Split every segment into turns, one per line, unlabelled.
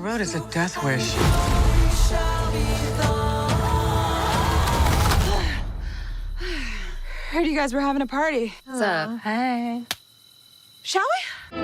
road is a death wish.
Heard you guys were having a party.
What's up?
Hey. Shall we?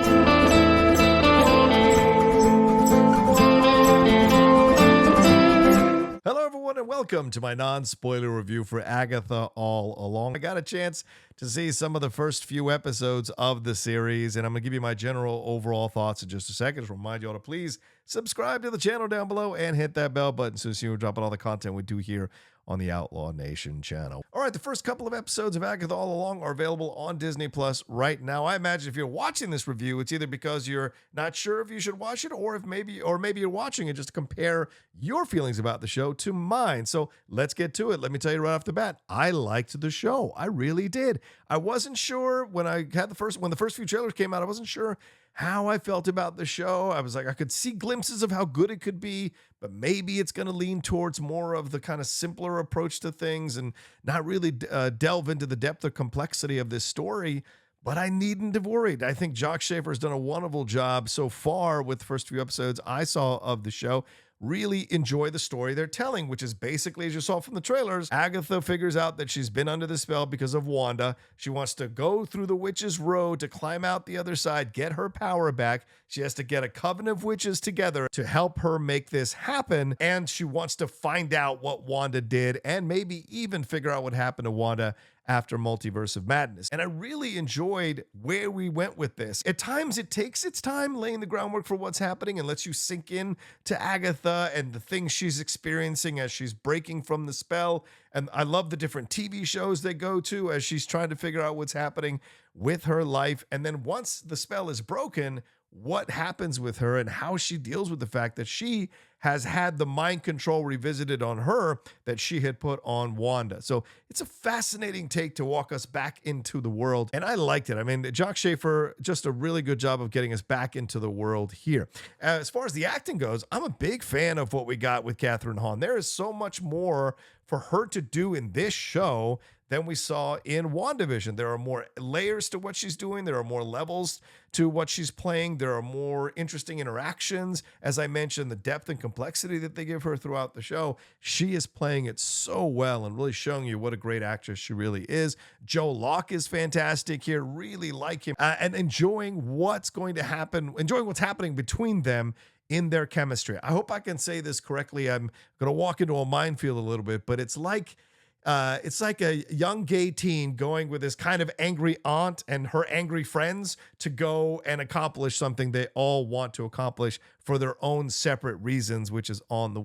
Hello, everyone, and welcome to my non-spoiler review for Agatha All Along. I got a chance to see some of the first few episodes of the series, and I'm going to give you my general overall thoughts in just a second. Just remind you all to please subscribe to the channel down below and hit that bell button so you're dropping all the content we do here on the Outlaw Nation channel. All right, the first couple of episodes of Agatha All Along are available on Disney Plus right now. I imagine if you're watching this review, it's either because you're not sure if you should watch it, or maybe you're watching it just to compare your feelings about the show to mine. So let's get to it. Let me tell you right off the bat, I liked the show. I really did. I wasn't sure when the first few trailers came out, I wasn't sure how I felt about the show. I was like, I could see glimpses of how good it could be, but maybe it's going to lean towards more of the kind of simpler approach to things and not really delve into the depth or complexity of this story. But I needn't have worried. I think Jac Schaeffer has done a wonderful job so far with the first few episodes I saw of the show. Really enjoy the story they're telling, which is basically, as you saw from the trailers, Agatha figures out that she's been under the spell because of Wanda. She wants to go through the witch's road to climb out the other side, get her power back. She has to get a coven of witches together to help her make this happen. And she wants to find out what Wanda did and maybe even figure out what happened to Wanda after Multiverse of Madness. And I really enjoyed where we went with this. At times it takes its time laying the groundwork for what's happening and lets you sink in to Agatha and the things she's experiencing as she's breaking from the spell. And I love the different TV shows they go to as she's trying to figure out what's happening with her life. And then once the spell is broken, what happens with her and how she deals with the fact that she has had the mind control revisited on her that she had put on Wanda. So it's a fascinating take to walk us back into the world. And I liked it. I mean, Jac Schaeffer, just a really good job of getting us back into the world here. As far as the acting goes, I'm a big fan of what we got with Kathryn Hahn. There is so much more for her to do in this show than we saw in WandaVision. There are more layers to what she's doing. There are more levels to what she's playing. There are more interesting interactions. As I mentioned, the depth and complexity that they give her throughout the show, she is playing it so well and really showing you what a great actress she really is. Locke is fantastic here. Really like him and enjoying what's going to happen, enjoying what's happening between them in their chemistry. I hope I can say this correctly. I'm going to walk into a minefield a little bit, but it's like a young gay teen going with this kind of angry aunt and her angry friends to go and accomplish something they all want to accomplish for their own separate reasons, which is on the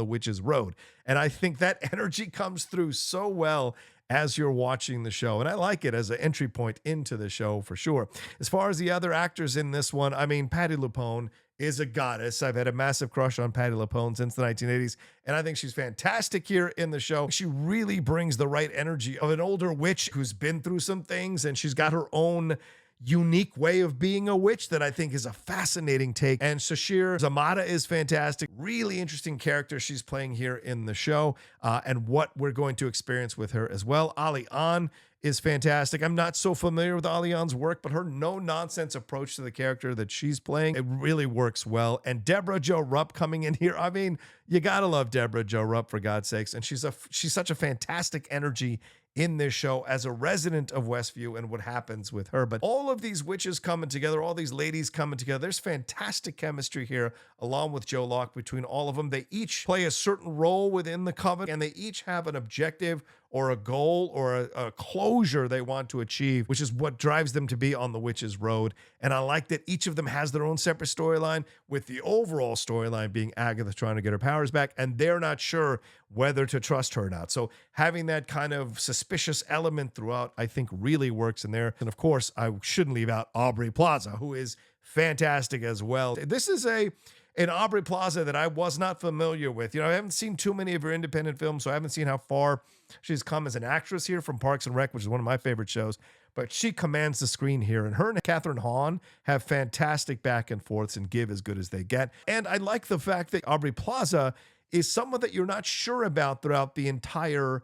witch's road. And I think that energy comes through so well as you're watching the show. And I like it as an entry point into the show for sure. As far as the other actors in this one, I mean, Patti Lupone is a goddess. I've had a massive crush on Patti Lupone since the 1980s, and I think she's fantastic here in the show. She really brings the right energy of an older witch who's been through some things, and she's got her own unique way of being a witch that I think is a fascinating take. And Sasheer Zamata is fantastic. Really interesting character she's playing here in the show, and what we're going to experience with her as well. Ahn is fantastic. I'm not so familiar with Ahn's work, but her no-nonsense approach to the character that she's playing, it really works well. And Deborah Jo Rupp coming in here. I mean, you gotta love Deborah Jo Rupp, for God's sakes. And she's such a fantastic energy in this show as a resident of Westview and what happens with her. But all of these witches coming together, all these ladies coming together, there's fantastic chemistry here along with Locke between all of them. They each play a certain role within the coven, and they each have an objective or a goal or a closure they want to achieve, which is what drives them to be on the witch's road. And I like that each of them has their own separate storyline, with the overall storyline being Agatha trying to get her powers back, and they're not sure whether to trust her or not. So having that kind of suspicious element throughout, I think really works in there. And of course, I shouldn't leave out Aubrey Plaza, who is fantastic as well. This is an Aubrey Plaza that I was not familiar with. You know, I haven't seen too many of her independent films, so I haven't seen how far she's come as an actress here from Parks and Rec, which is one of my favorite shows. But she commands the screen here, and her and Kathryn Hahn have fantastic back and forths and give as good as they get. And I like the fact that Aubrey Plaza is someone that you're not sure about throughout the entire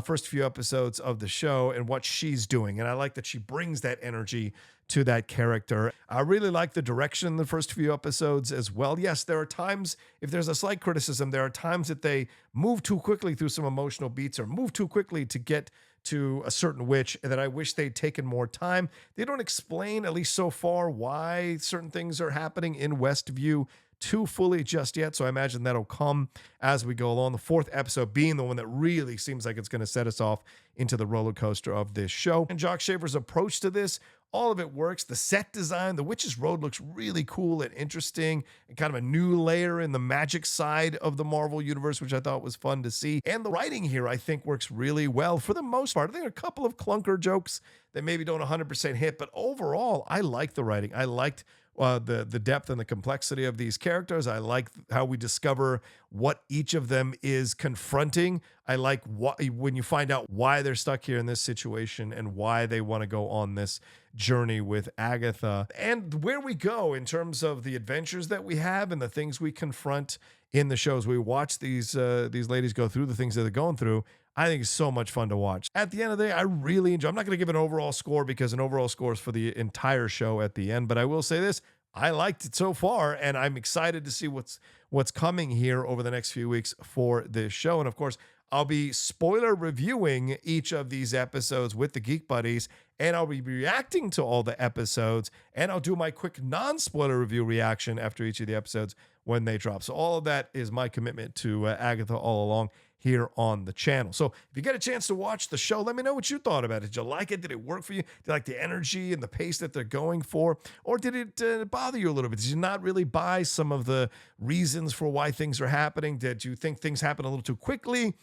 first few episodes of the show and what she's doing. And I like that she brings that energy to that character. I really like the direction in the first few episodes as well. Yes, there are times, if there's a slight criticism, there are times that they move too quickly through some emotional beats or move too quickly to get to a certain witch, and that I wish they'd taken more time. They don't explain, at least so far, why certain things are happening in Westview too fully just yet, so I imagine that'll come as we go along. The fourth episode being the one that really seems like it's going to set us off into the roller coaster of this show. And Jac Schaeffer's approach to this, all of it works. The set design, the Witch's Road looks really cool and interesting, and kind of a new layer in the magic side of the Marvel universe, which I thought was fun to see. And the writing here, I think, works really well for the most part. I think a couple of clunker jokes that maybe don't 100% hit, but overall, I like the writing. I liked the depth and the complexity of these characters. I like how we discover what each of them is confronting. I like when you find out why they're stuck here in this situation and why they want to go on this journey with Agatha, and where we go in terms of the adventures that we have and the things we confront in the shows. We watch these ladies go through the things that they're going through. I think it's so much fun to watch. At the end of the day, I really enjoy. I'm not going to give an overall score because an overall score is for the entire show at the end, but I will say this. I liked it so far, and I'm excited to see what's coming here over the next few weeks for this show. And of course, I'll be spoiler reviewing each of these episodes with the Geek Buddies, and I'll be reacting to all the episodes, and I'll do my quick non-spoiler review reaction after each of the episodes when they drop. So all of that is my commitment to Agatha All Along here on the channel. So if you get a chance to watch the show, let me know what you thought about it. Did you like it? Did it work for you? Did you like the energy and the pace that they're going for? Or did it bother you a little bit? Did you not really buy some of the reasons for why things are happening? Did you think things happen a little too quickly?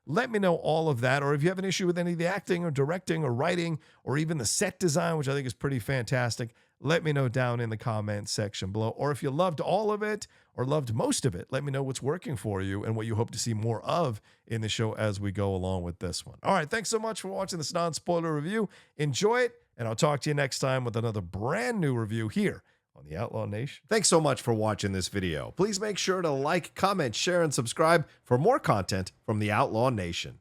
Let me know all of that. Or if you have an issue with any of the acting or directing or writing or even the set design, which I think is pretty fantastic, let me know down in the comment section below. Or if you loved all of it or loved most of it, let me know what's working for you and what you hope to see more of in the show as we go along with this one. All right, thanks so much for watching this non-spoiler review. Enjoy it, and I'll talk to you next time with another brand new review here on the Outlaw Nation. Thanks so much for watching this video. Please make sure to like, comment, share, and subscribe for more content from the Outlaw Nation.